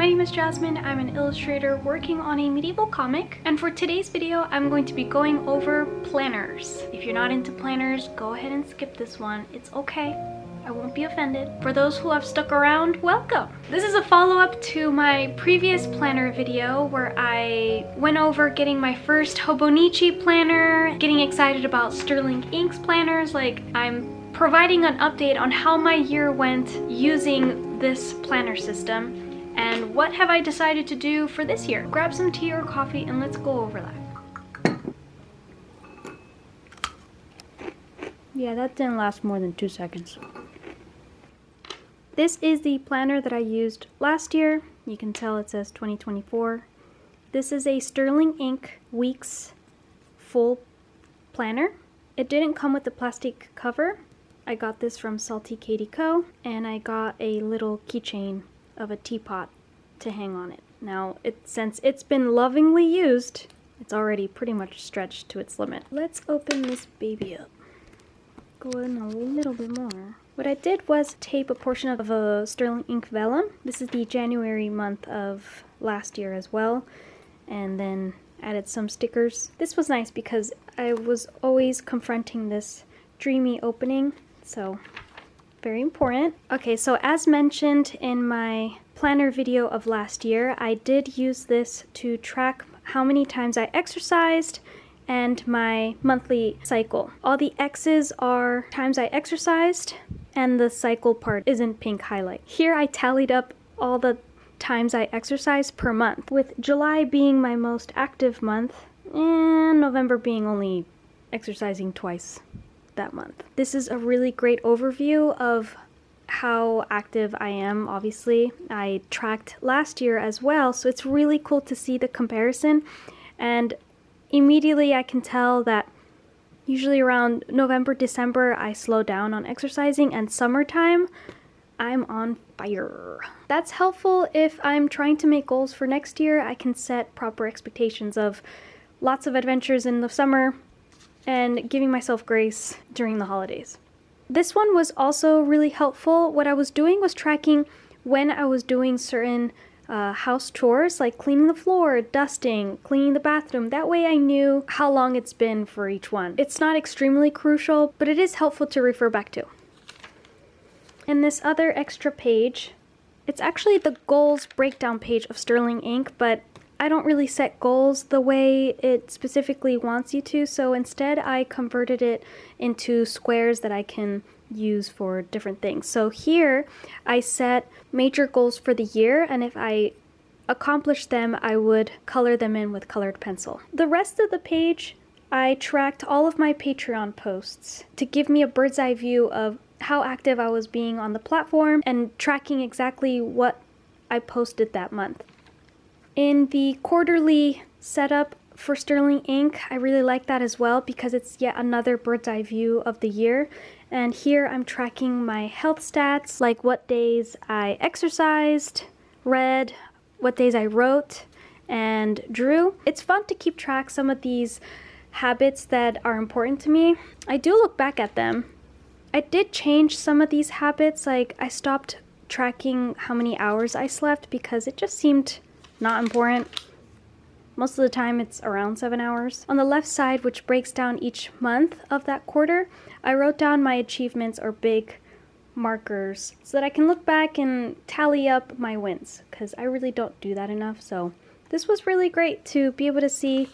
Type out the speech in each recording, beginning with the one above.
My name is Jasmine. I'm an illustrator working on a medieval comic, and for today's video I'm going to be going over planners. If you're not into planners, go ahead and skip this one. It's okay. I won't be offended. For those who have stuck around, welcome! This is a follow-up to my previous planner video where I went over getting my first Hobonichi planner, getting excited about Sterling Inks planners. Like, I'm providing an update on how my year went using this planner system and what have I decided to do for this year. Grab some tea or coffee and let's go over that. Yeah, that didn't last more than 2 seconds. This is the planner that I used last year. You can tell it says 2024. This is a Sterling Ink Weeks full planner. It didn't come with the plastic cover. I got this from Salty Katie Co. and I got a little keychain of a teapot to hang on it. Now, since it's been lovingly used, it's already pretty much stretched to its limit. Let's open this baby up. Go in a little bit more. What I did was tape a portion of a Sterling Ink vellum. This is the January month of last year as well, and then added some stickers. This was nice because I was always confronting this dreamy opening, so very important. Okay, so as mentioned in my planner video of last year, I did use this to track how many times I exercised and my monthly cycle. All the X's are times I exercised, and the cycle part is in pink highlight. Here I tallied up all the times I exercised per month, with July being my most active month and November being only exercising twice that month. This is a really great overview of how active I am. Obviously, I tracked last year as well, so it's really cool to see the comparison, and immediately I can tell that usually around November, December, I slow down on exercising, and summertime, I'm on fire. That's helpful if I'm trying to make goals for next year. I can set proper expectations of lots of adventures in the summer and giving myself grace during the holidays. This one was also really helpful. What I was doing was tracking when I was doing certain house chores, like cleaning the floor, dusting, cleaning the bathroom. That way I knew how long it's been for each one. It's not extremely crucial, but it is helpful to refer back to. And this other extra page, it's actually the goals breakdown page of Sterling Ink, but I don't really set goals the way it specifically wants you to, so instead I converted it into squares that I can use for different things. So here I set major goals for the year, and if I accomplished them, I would color them in with colored pencil. The rest of the page, I tracked all of my Patreon posts to give me a bird's eye view of how active I was being on the platform and tracking exactly what I posted that month. In the quarterly setup for Sterling Ink, I really like that as well because it's yet another bird's eye view of the year. And here I'm tracking my health stats, like what days I exercised, read, what days I wrote, and drew. It's fun to keep track some of these habits that are important to me. I do look back at them. I did change some of these habits, like I stopped tracking how many hours I slept because it just seemed not important. Most of the time it's around 7 hours. On the left side, which breaks down each month of that quarter, I wrote down my achievements or big markers so that I can look back and tally up my wins, because I really don't do that enough. So this was really great to be able to see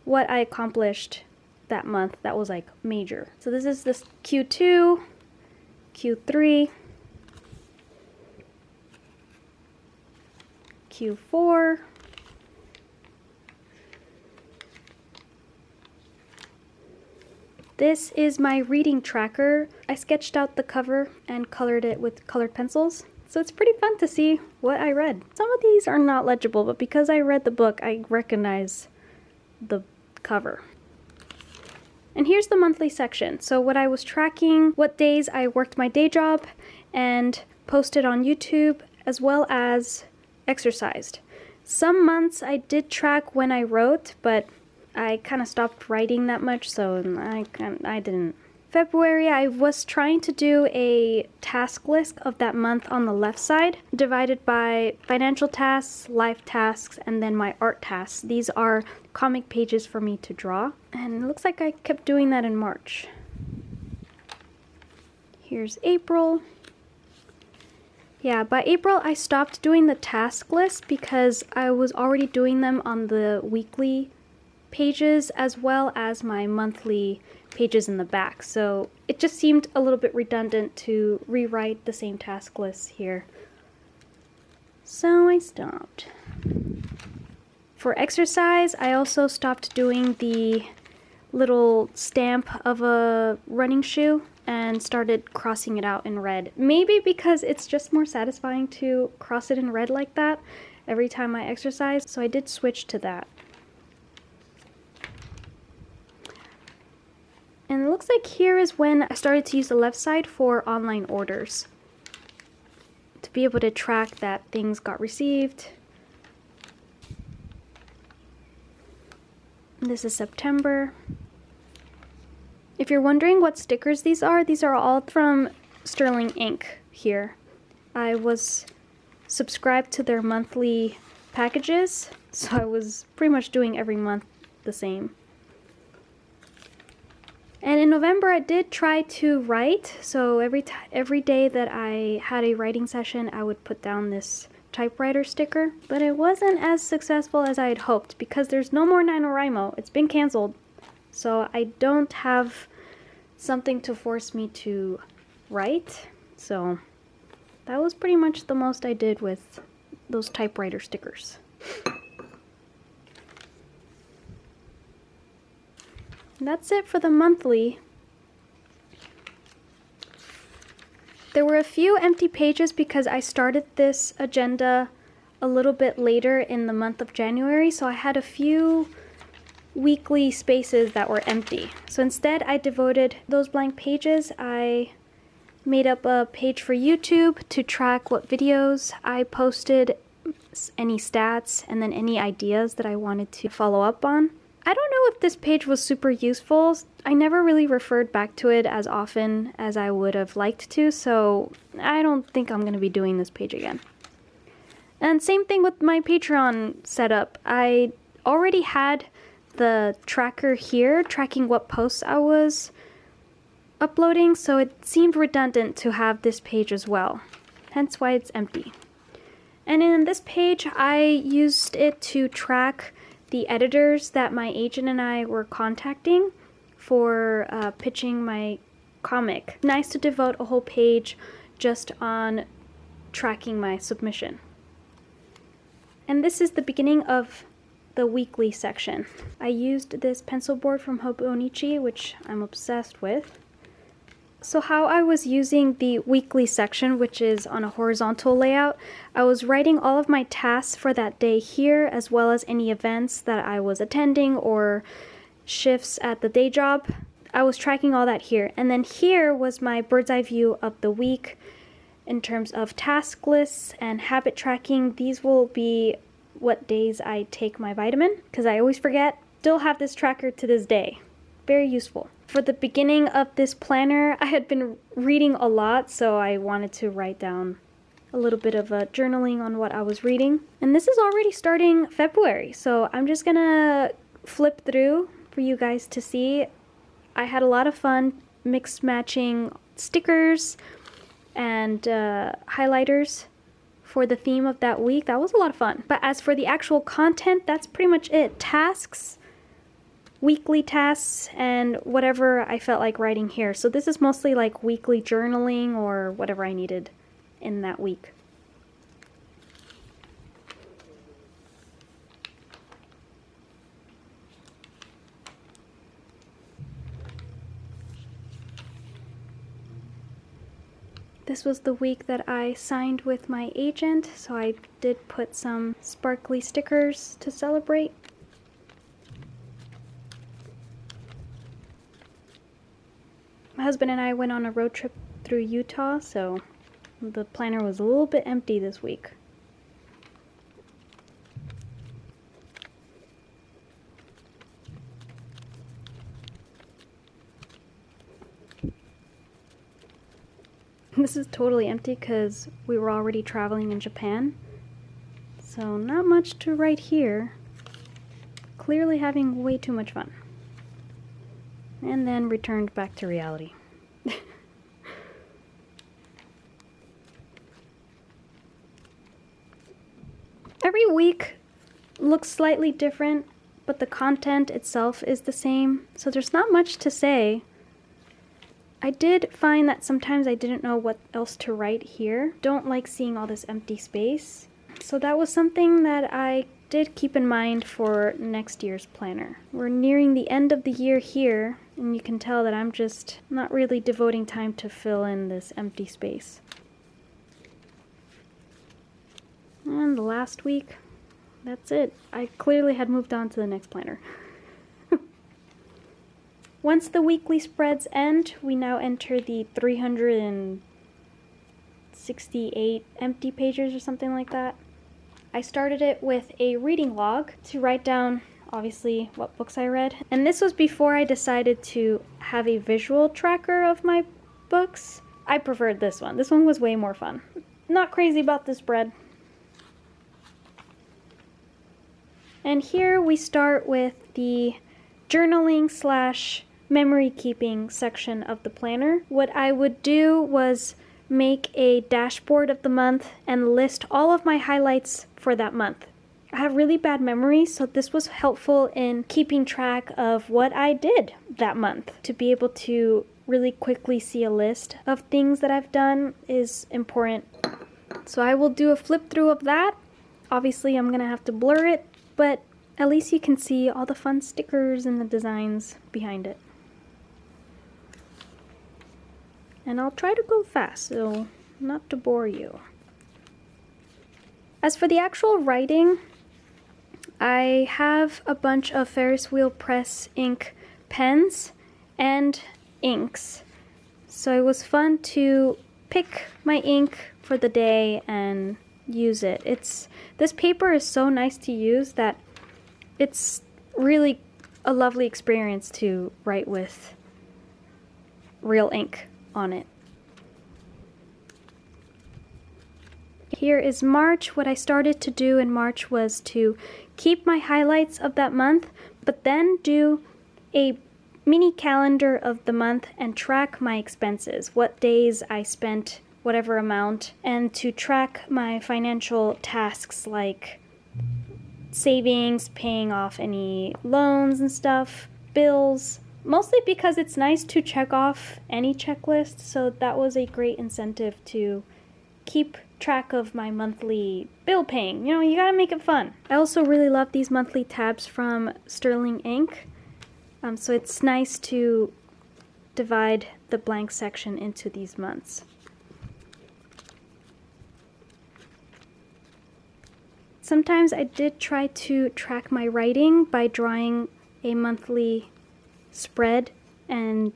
what I accomplished that month that was like major. So this is this Q2, Q3, Q4, this is my reading tracker. I sketched out the cover and colored it with colored pencils, so it's pretty fun to see what I read. Some of these are not legible, but because I read the book, I recognize the cover. And here's the monthly section. So what I was tracking, what days I worked my day job and posted on YouTube, as well as exercised. Some months I did track when I wrote, but I kind of stopped writing that much, so I didn't February, I was trying to do a task list of that month on the left side, divided by financial tasks, life tasks, and then my art tasks. These are comic pages for me to draw. And it looks like I kept doing that in March. Here's April. Yeah, by April, I stopped doing the task list because I was already doing them on the weekly pages as well as my monthly pages in the back. So it just seemed a little bit redundant to rewrite the same task list here. So I stopped. For exercise, I also stopped doing the little stamp of a running shoe and started crossing it out in red. Maybe because it's just more satisfying to cross it in red like that every time I exercise, so I did switch to that. And it looks like here is when I started to use the left side for online orders, to be able to track that things got received. This is September. If you're wondering what stickers these are all from Sterling Ink here. I was subscribed to their monthly packages, so I was pretty much doing every month the same. And in November, I did try to write, so every day that I had a writing session, I would put down this typewriter sticker, but it wasn't as successful as I had hoped because there's no more NaNoWriMo. It's been canceled, so I don't have something to force me to write, so that was pretty much the most I did with those typewriter stickers. And that's it for the monthly. There were a few empty pages because I started this agenda a little bit later in the month of January, so I had a few weekly spaces that were empty. So instead I devoted those blank pages. I made up a page for YouTube to track what videos I posted, any stats, and then any ideas that I wanted to follow up on. I don't know if this page was super useful. I never really referred back to it as often as I would have liked to, so I don't think I'm going to be doing this page again. And same thing with my Patreon setup. I already had the tracker here tracking what posts I was uploading, so it seemed redundant to have this page as well, hence why it's empty. And in this page, I used it to track the editors that my agent and I were contacting for pitching my comic. Nice to devote a whole page just on tracking my submission. And this is the beginning of the weekly section. I used this pencil board from Hobonichi, which I'm obsessed with. So how I was using the weekly section, which is on a horizontal layout, I was writing all of my tasks for that day here, as well as any events that I was attending or shifts at the day job. I was tracking all that here. And then here was my bird's eye view of the week in terms of task lists and habit tracking. These will be what days I take my vitamin, because I always forget. Still have this tracker to this day. Very useful. For the beginning of this planner, I had been reading a lot, so I wanted to write down a little bit of a journaling on what I was reading. And this is already starting February, so I'm just gonna flip through for you guys to see. I had a lot of fun mix matching stickers and highlighters for the theme of that week. That was a lot of fun. But as for the actual content, that's pretty much it. Tasks, weekly tasks, and whatever I felt like writing here. So this is mostly like weekly journaling or whatever I needed in that week. This was the week that I signed with my agent, so I did put some sparkly stickers to celebrate. My husband and I went on a road trip through Utah, so the planner was a little bit empty this week. This is totally empty because we were already traveling in Japan. So not much to write here. Clearly having way too much fun. And then returned back to reality. Every week looks slightly different, but the content itself is the same, so there's not much to say. I did find that sometimes I didn't know what else to write here. Don't like seeing all this empty space. So that was something that I did keep in mind for next year's planner. We're nearing the end of the year here, and you can tell that I'm just not really devoting time to fill in this empty space. And the last week, that's it. I clearly had moved on to the next planner. Once the weekly spreads end, we now enter the 368 empty pages or something like that. I started it with a reading log to write down, obviously, what books I read. And this was before I decided to have a visual tracker of my books. I preferred this one. This one was way more fun. Not crazy about this spread. And here we start with the journaling / memory keeping section of the planner. What I would do was make a dashboard of the month and list all of my highlights for that month. I have really bad memory, so this was helpful in keeping track of what I did that month. To be able to really quickly see a list of things that I've done is important. So I will do a flip through of that. Obviously I'm gonna have to blur it, but at least you can see all the fun stickers and the designs behind it. And I'll try to go fast, so not to bore you. As for the actual writing, I have a bunch of Ferris wheel press ink pens and inks. So it was fun to pick my ink for the day and use it. This paper is so nice to use that it's really a lovely experience to write with real ink on it. Here is March. What I started to do in March was to keep my highlights of that month, but then do a mini calendar of the month and track my expenses, what days I spent whatever amount, and to track my financial tasks like savings, paying off any loans and stuff, bills, mostly because it's nice to check off any checklist, so that was a great incentive to keep track of my monthly bill paying. You know, you gotta make it fun. I also really love these monthly tabs from Sterling Ink, so it's nice to divide the blank section into these months. Sometimes I did try to track my writing by drawing a monthly spread and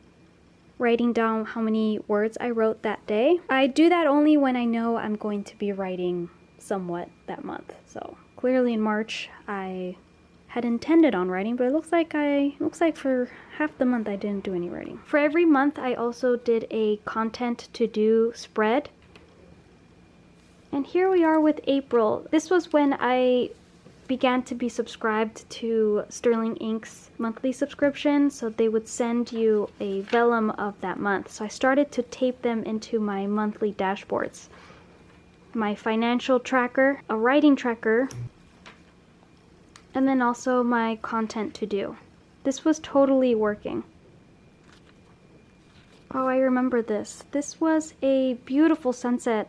writing down how many words I wrote that day. I do that only when I know I'm going to be writing somewhat that month. So clearly in March I had intended on writing, but it looks like for half the month I didn't do any writing. For every month I also did a content to do spread. And here we are with April. This was when I began to be subscribed to Sterling Ink's monthly subscription, so they would send you a vellum of that month. So I started to tape them into my monthly dashboards. My financial tracker, a writing tracker, and then also my content to do. This was totally working. Oh, I remember this. This was a beautiful sunset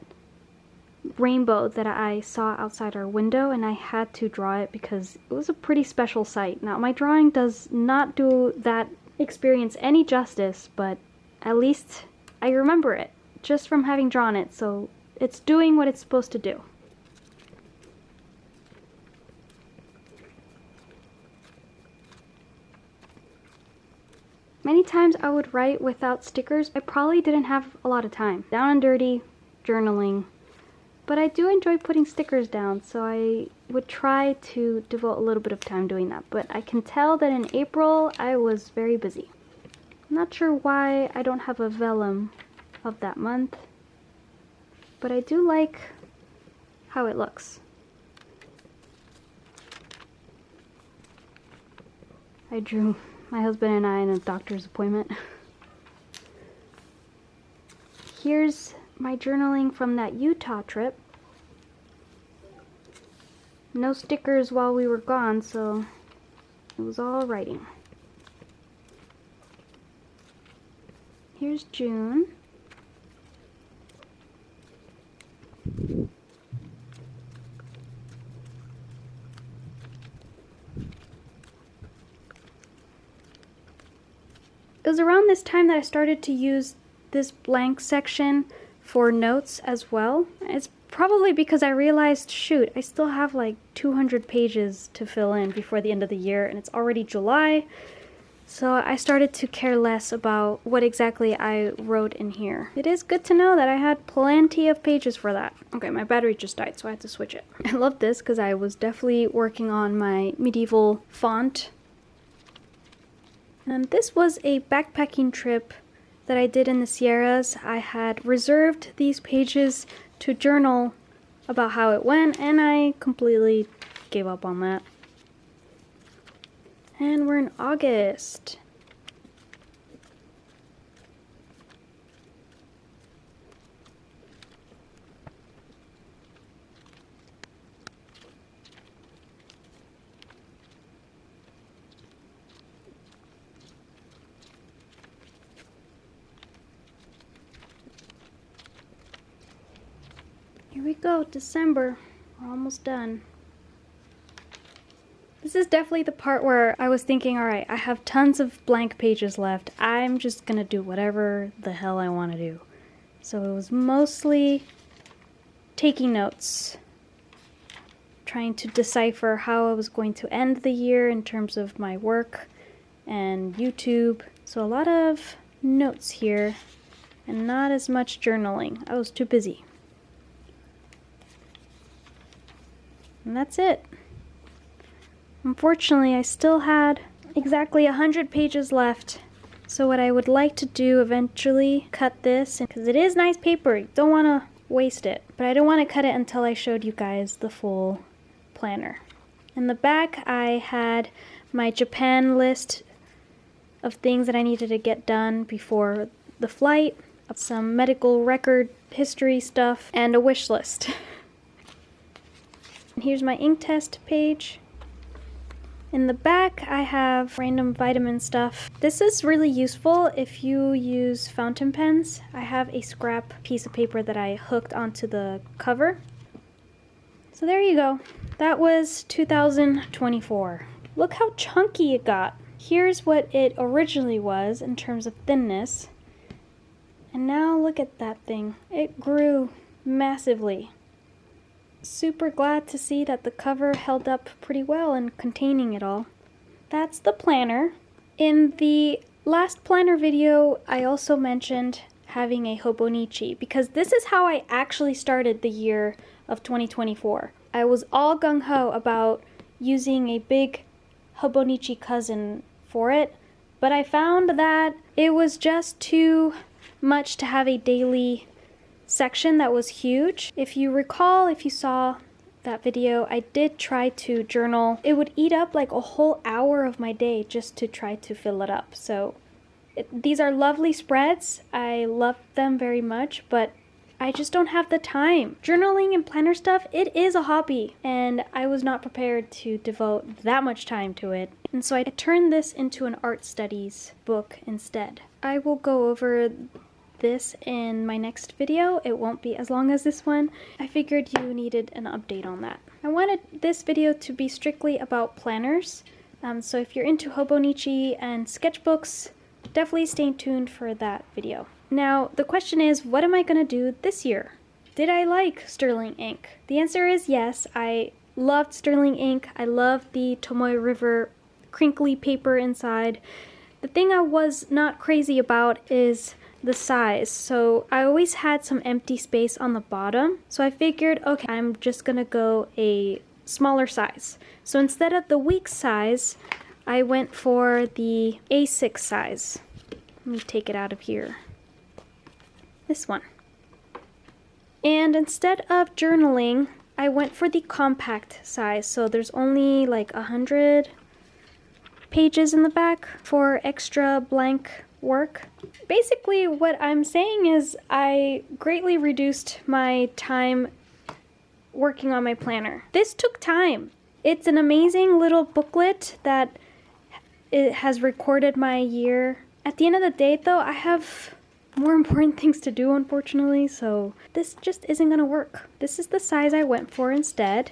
rainbow that I saw outside our window, and I had to draw it because it was a pretty special sight. Now, my drawing does not do that experience any justice, but at least I remember it just from having drawn it, so it's doing what it's supposed to do. Many times I would write without stickers. I probably didn't have a lot of time. Down and dirty, journaling. But I do enjoy putting stickers down, so I would try to devote a little bit of time doing that. But I can tell that in April, I was very busy. I'm not sure why I don't have a vellum of that month. but I do like how it looks. I drew my husband and I in a doctor's appointment. Here's my journaling from that Utah trip. No stickers while we were gone, so it was all writing. Here's June. It was around this time that I started to use this blank section for notes as well. It's probably because I realized, shoot, I still have like 200 pages to fill in before the end of the year, and it's already July. So I started to care less about what exactly I wrote in here. It is good to know that I had plenty of pages for that. Okay, my battery just died, so I had to switch it. I love this because I was definitely working on my medieval font. And this was a backpacking trip that I did in the Sierras. I had reserved these pages to journal about how it went, and I completely gave up on that. And we're in August. Here we go, December. We're almost done. This is definitely the part where I was thinking, all right, I have tons of blank pages left. I'm just gonna do whatever the hell I want to do. So it was mostly taking notes, trying to decipher how I was going to end the year in terms of my work and YouTube. So a lot of notes here and not as much journaling. I was too busy. And that's it. Unfortunately, I still had exactly 100 pages left. So what I would like to do eventually, cut this, because it is nice paper, you don't want to waste it. But I don't want to cut it until I showed you guys the full planner. In the back, I had my Japan list of things that I needed to get done before the flight, some medical record history stuff, and a wish list. Here's my ink test page. In the back, I have random vitamin stuff. This is really useful if you use fountain pens. I have a scrap piece of paper that I hooked onto the cover. So there you go. That was 2024. Look how chunky it got. Here's what it originally was in terms of thinness. And now look at that thing. It grew massively. Super glad to see that the cover held up pretty well in containing it all. That's the planner. In the last planner video, I also mentioned having a hobonichi because this is how I actually started the year of 2024. I was all gung-ho about using a big hobonichi cousin for it, but I found that it was just too much to have a daily section that was huge. If you recall, if you saw that video, I did try to journal. It would eat up like a whole hour of my day just to try to fill it up. So these are lovely spreads. I love them very much, but I just don't have the time. Journaling and planner stuff, it is a hobby, and I was not prepared to devote that much time to it. And so I turned this into an art studies book instead. I will go over this in my next video. It won't be as long as this one. I figured you needed an update on that. I wanted this video to be strictly about planners. So if you're into hobonichi and sketchbooks, definitely stay tuned for that video. Now, the question is, what am I going to do this year? Did I like sterling ink? The answer is yes. I loved sterling ink. I loved the Tomoe River crinkly paper inside. The thing I was not crazy about is the size. So I always had some empty space on the bottom. So I figured, okay, I'm just gonna go a smaller size. So instead of the week size, I went for the A6 size. Let me take it out of here. This one. And instead of journaling, I went for the compact size. So there's only like 100 pages in the back for extra blank work. Basically, what I'm saying is I greatly reduced my time working on my planner. This took time. It's an amazing little booklet that it has recorded my year. At the end of the day, though, I have more important things to do, unfortunately, so this just isn't gonna work. This is the size I went for instead,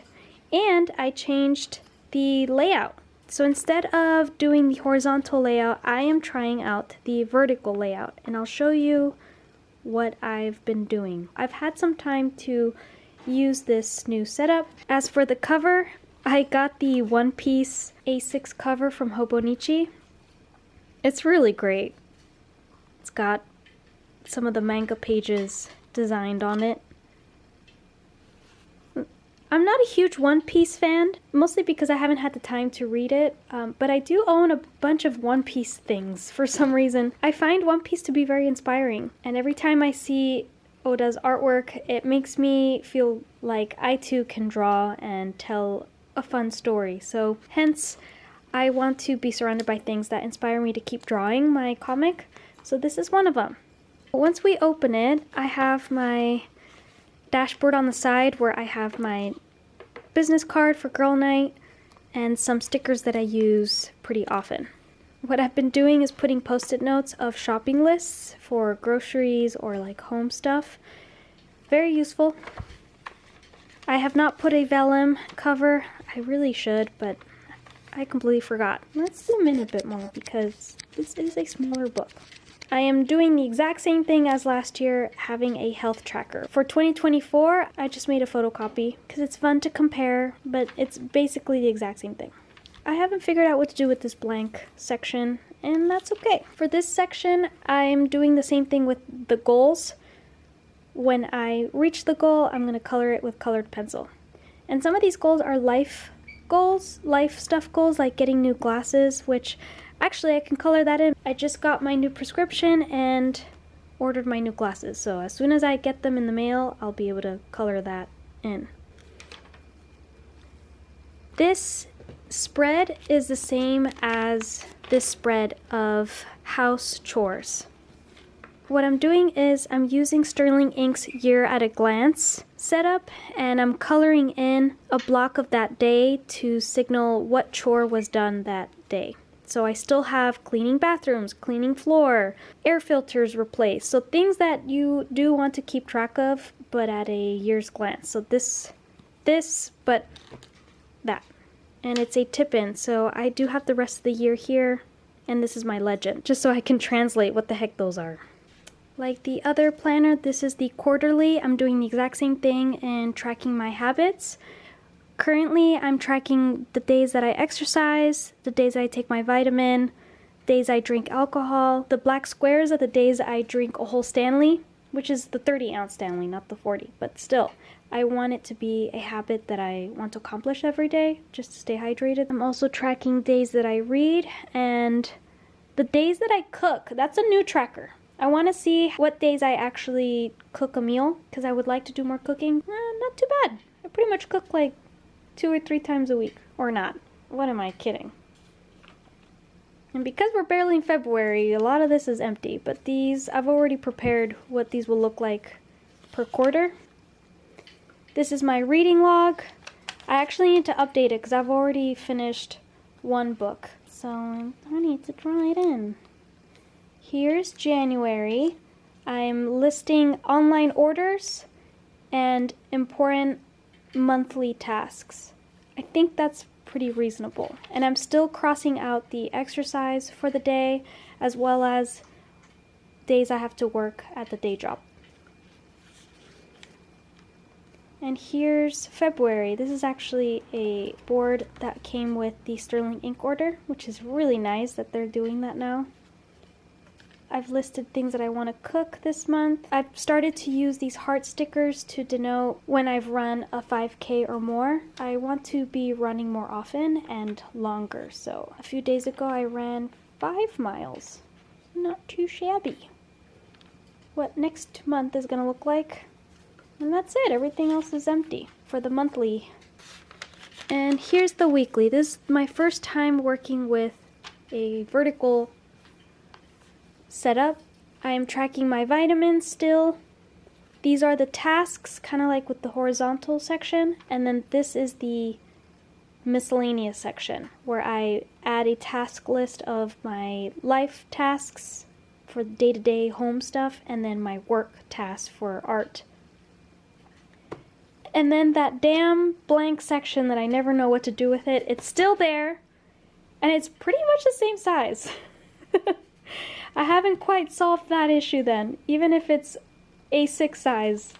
and I changed the layout. So instead of doing the horizontal layout, I am trying out the vertical layout, and I'll show you what I've been doing. I've had some time to use this new setup. As for the cover, I got the one-piece A6 cover from Hobonichi. It's really great. It's got some of the manga pages designed on it. I'm not a huge One Piece fan, mostly because I haven't had the time to read it, but I do own a bunch of One Piece things for some reason. I find One Piece to be very inspiring, and every time I see Oda's artwork, it makes me feel like I too can draw and tell a fun story. So hence, I want to be surrounded by things that inspire me to keep drawing my comic. So this is one of them. Once we open it, I have my dashboard on the side where I have my business card for girl night and some stickers that I use pretty often. What I've been doing is putting post-it notes of shopping lists for groceries or like home stuff. Very useful. I have not put a vellum cover. I really should, but I completely forgot. Let's zoom in a bit more because this is a smaller book. I am doing the exact same thing as last year, having a health tracker. For 2024, I just made a photocopy because it's fun to compare, but it's basically the exact same thing. I haven't figured out what to do with this blank section, and that's okay. For this section, I'm doing the same thing with the goals. When I reach the goal, I'm going to color it with colored pencil. And some of these goals are life goals, life stuff goals, like getting new glasses, which actually I can color that in. I just got my new prescription and ordered my new glasses, so as soon as I get them in the mail, I'll be able to color that in. This spread is the same as this spread of house chores. What I'm doing is I'm using Sterling Ink's Year at a Glance setup, and I'm coloring in a block of that day to signal what chore was done that day. So I still have cleaning bathrooms, cleaning floor, air filters replaced. So things that you do want to keep track of, but at a year's glance. So this, but that. And it's a tip-in, so I do have the rest of the year here, and this is my legend, just so I can translate what the heck those are. Like the other planner, this is the quarterly. I'm doing the exact same thing and tracking my habits. Currently, I'm tracking the days that I exercise, the days I take my vitamin, days I drink alcohol. The black squares are the days I drink a whole Stanley, which is the 30-ounce Stanley, not the 40, but still. I want it to be a habit that I want to accomplish every day, just to stay hydrated. I'm also tracking days that I read and the days that I cook. That's a new tracker. I want to see what days I actually cook a meal, because I would like to do more cooking. Not too bad. I pretty much cook like 2 or 3 times a week. Or not. What am I kidding? And because we're barely in February, a lot of this is empty. But these, I've already prepared what these will look like per quarter. This is my reading log. I actually need to update it because I've already finished one book. So I need to draw it in. Here's January. I'm listing online orders and important monthly tasks. I think that's pretty reasonable. And I'm still crossing out the exercise for the day, as well as days I have to work at the day job. And here's February. This is actually a board that came with the Sterling Ink order, which is really nice that they're doing that now. I've listed things that I want to cook this month. I've started to use these heart stickers to denote when I've run a 5K or more. I want to be running more often and longer. So a few days ago I ran 5 miles. Not too shabby. What next month is going to look like? And that's it. Everything else is empty for the monthly. And here's the weekly. This is my first time working with a vertical setup. I am tracking my vitamins still. These are the tasks, kind of like with the horizontal section. And then this is the miscellaneous section where I add a task list of my life tasks for day-to-day home stuff and then my work tasks for art. And then that damn blank section that I never know what to do with it, it's still there and it's pretty much the same size. I haven't quite solved that issue then, even if it's A6 size.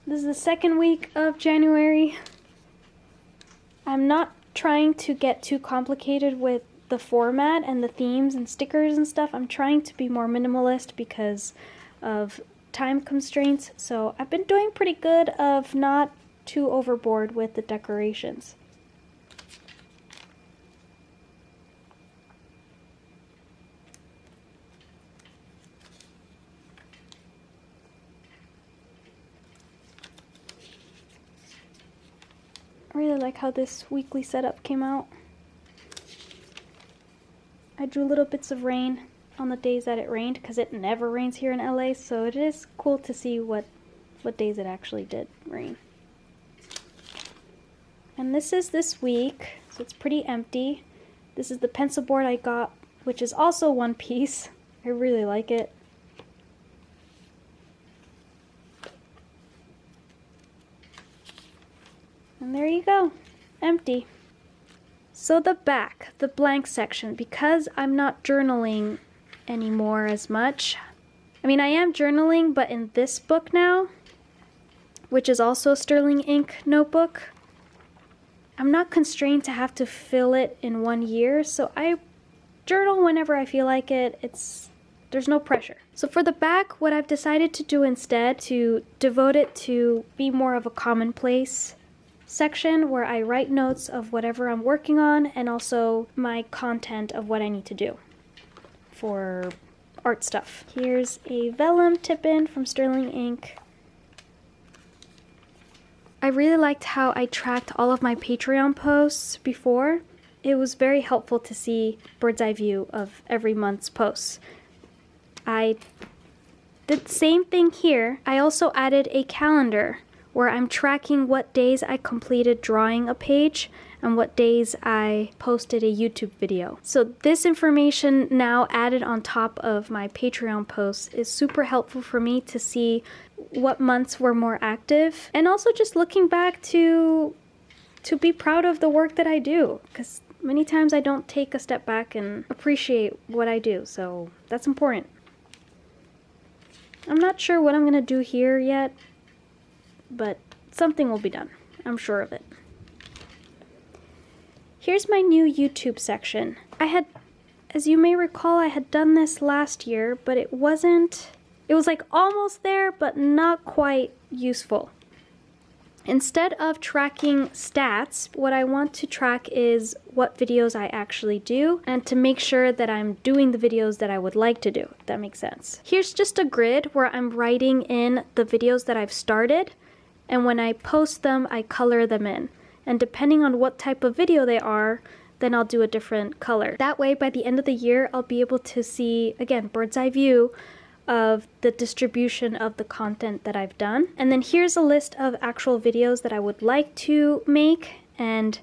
This is the second week of January. I'm not trying to get too complicated with the format and the themes and stickers and stuff. I'm trying to be more minimalist because of time constraints. So I've been doing pretty good of not too overboard with the decorations. I really like how this weekly setup came out. I drew little bits of rain on the days that it rained because it never rains here in LA, so it is cool to see what days it actually did rain. And this is this week, so it's pretty empty. This is the pencil board I got, which is also one piece. I really like it. And there you go, empty. So the back, the blank section, because I'm not journaling anymore as much. I mean, I am journaling, but in this book now, which is also a sterling ink notebook, I'm not constrained to have to fill it in 1 year, so I journal whenever I feel like it. There's no pressure. So for the back, what I've decided to do instead, to devote it to be more of a commonplace section where I write notes of whatever I'm working on and also my content of what I need to do for art stuff. Here's a vellum tip-in from Sterling Ink. I really liked how I tracked all of my Patreon posts before. It was very helpful to see bird's eye view of every month's posts. I did the same thing here. I also added a calendar where I'm tracking what days I completed drawing a page and what days I posted a YouTube video. So this information now added on top of my Patreon posts is super helpful for me to see what months were more active, and also just looking back to be proud of the work that I do, because many times I don't take a step back and appreciate what I do, so that's important. I'm not sure what I'm gonna do here yet, but something will be done. I'm sure of it. Here's my new YouTube section. As you may recall, I had done this last year, but it was like almost there, but not quite useful. Instead of tracking stats, what I want to track is what videos I actually do and to make sure that I'm doing the videos that I would like to do, if that makes sense. Here's just a grid where I'm writing in the videos that I've started, and when I post them, I color them in. And depending on what type of video they are, then I'll do a different color. That way, by the end of the year, I'll be able to see, again, bird's eye view of the distribution of the content that I've done. And then here's a list of actual videos that I would like to make and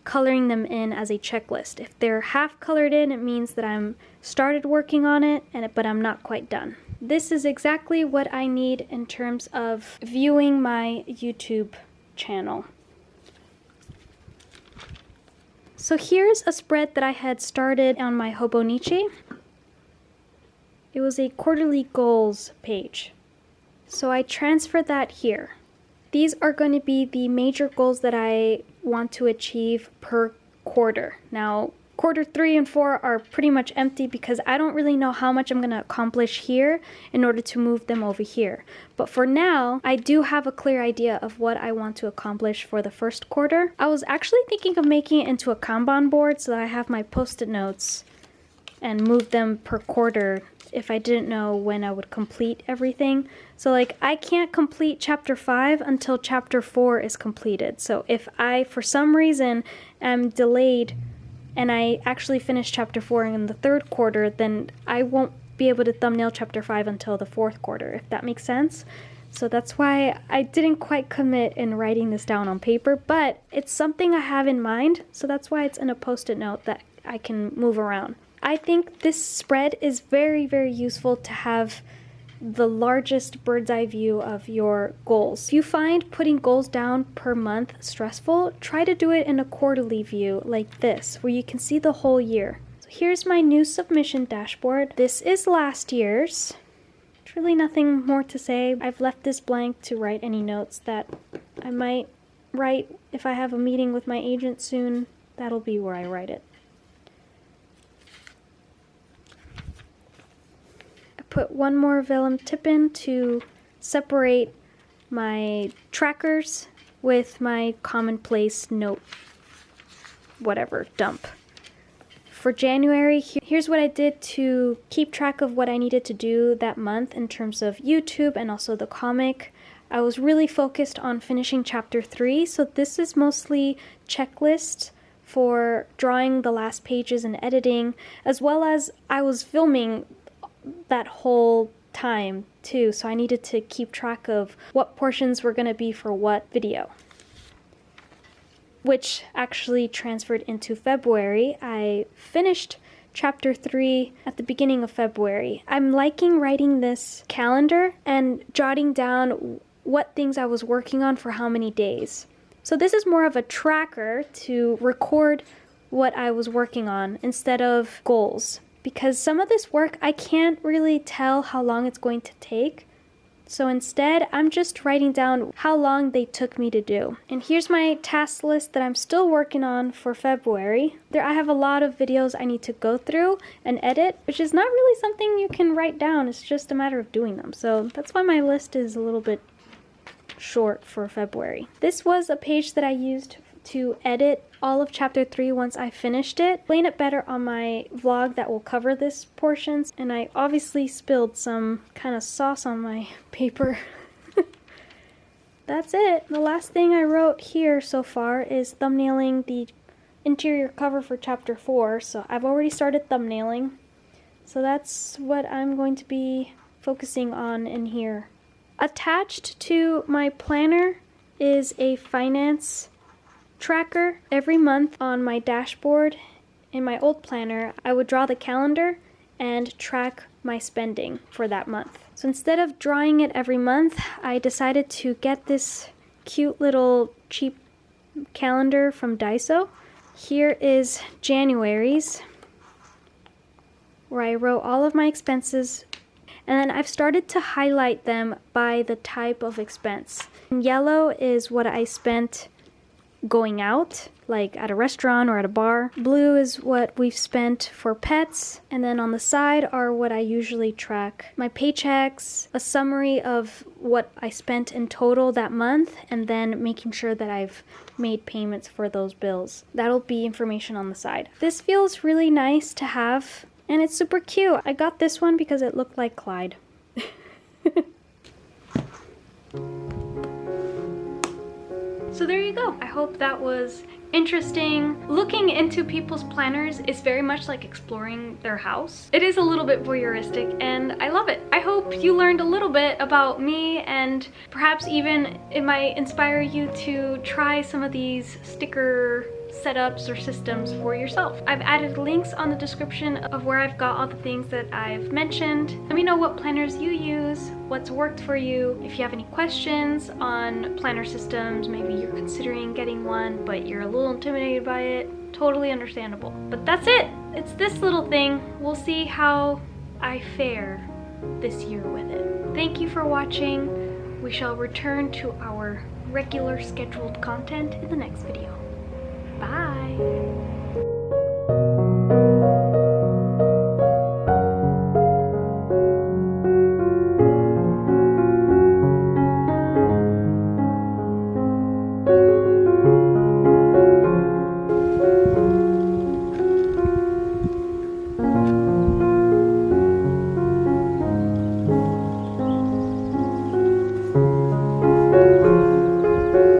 coloring them in as a checklist. If they're half colored in, it means that I'm started working on it, but I'm not quite done. This is exactly what I need in terms of viewing my YouTube channel. So here's a spread that I had started on my Hobonichi. It was a quarterly goals page. So I transferred that here. These are going to be the major goals that I want to achieve per quarter. Now, quarter 3 and 4 are pretty much empty because I don't really know how much I'm going to accomplish here in order to move them over here. But for now, I do have a clear idea of what I want to accomplish for the first quarter. I was actually thinking of making it into a Kanban board so that I have my post-it notes and move them per quarter if I didn't know when I would complete everything. So like I can't complete chapter 5 until chapter 4 is completed. So if I, for some reason, am delayed and I actually finish chapter 4 in the 3rd quarter, then I won't be able to thumbnail chapter 5 until the 4th quarter, if that makes sense. So that's why I didn't quite commit in writing this down on paper, but it's something I have in mind, so that's why it's in a post-it note that I can move around. I think this spread is very, very useful to have the largest bird's eye view of your goals. If you find putting goals down per month stressful, try to do it in a quarterly view like this, where you can see the whole year. So here's my new submission dashboard. This is last year's. Really nothing more to say. I've left this blank to write any notes that I might write if I have a meeting with my agent soon. That'll be where I write it. I put one more vellum tip in to separate my trackers with my commonplace note, whatever, dump. For January, here's what I did to keep track of what I needed to do that month in terms of YouTube and also the comic. I was really focused on finishing chapter 3, so this is mostly checklists for drawing the last pages and editing, as well as I was filming that whole time too, so I needed to keep track of what portions were going to be for what video, which actually transferred into February. I finished chapter 3 at the beginning of February. I'm liking writing this calendar and jotting down what things I was working on for how many days. So this is more of a tracker to record what I was working on instead of goals, because some of this work I can't really tell how long it's going to take. So instead, I'm just writing down how long they took me to do. And here's my task list that I'm still working on for February. I have a lot of videos I need to go through and edit, which is not really something you can write down. It's just a matter of doing them. So that's why my list is a little bit short for February. This was a page that I used to edit all of chapter 3 once I finished it. Explain it better on my vlog that will cover this portion. And I obviously spilled some kind of sauce on my paper. That's it. The last thing I wrote here so far is thumbnailing the interior cover for chapter 4. So I've already started thumbnailing. So that's what I'm going to be focusing on in here. Attached to my planner is a finance tracker. Every month on my dashboard in my old planner, I would draw the calendar and track my spending for that month. So instead of drawing it every month, I decided to get this cute little cheap calendar from Daiso. Here is January's, where I wrote all of my expenses, and then I've started to highlight them by the type of expense. And yellow is what I spent going out, like at a restaurant or at a bar. Blue is what we've spent for pets, and then on the side are what I usually track. My paychecks, a summary of what I spent in total that month, and then making sure that I've made payments for those bills. That'll be information on the side. This feels really nice to have, and it's super cute. I got this one because it looked like Clyde. So there you go. I hope that was interesting. Looking into people's planners is very much like exploring their house. It is a little bit voyeuristic and I love it. I hope you learned a little bit about me, and perhaps even it might inspire you to try some of these sticker setups or systems for yourself. I've added links on the description of where I've got all the things that I've mentioned. Let me know what planners you use, what's worked for you. If you have any questions on planner systems, maybe you're considering getting one but you're a little intimidated by it, totally understandable. But that's it. It's this little thing. We'll see how I fare this year with it. Thank you for watching. We shall return to our regular scheduled content in the next video.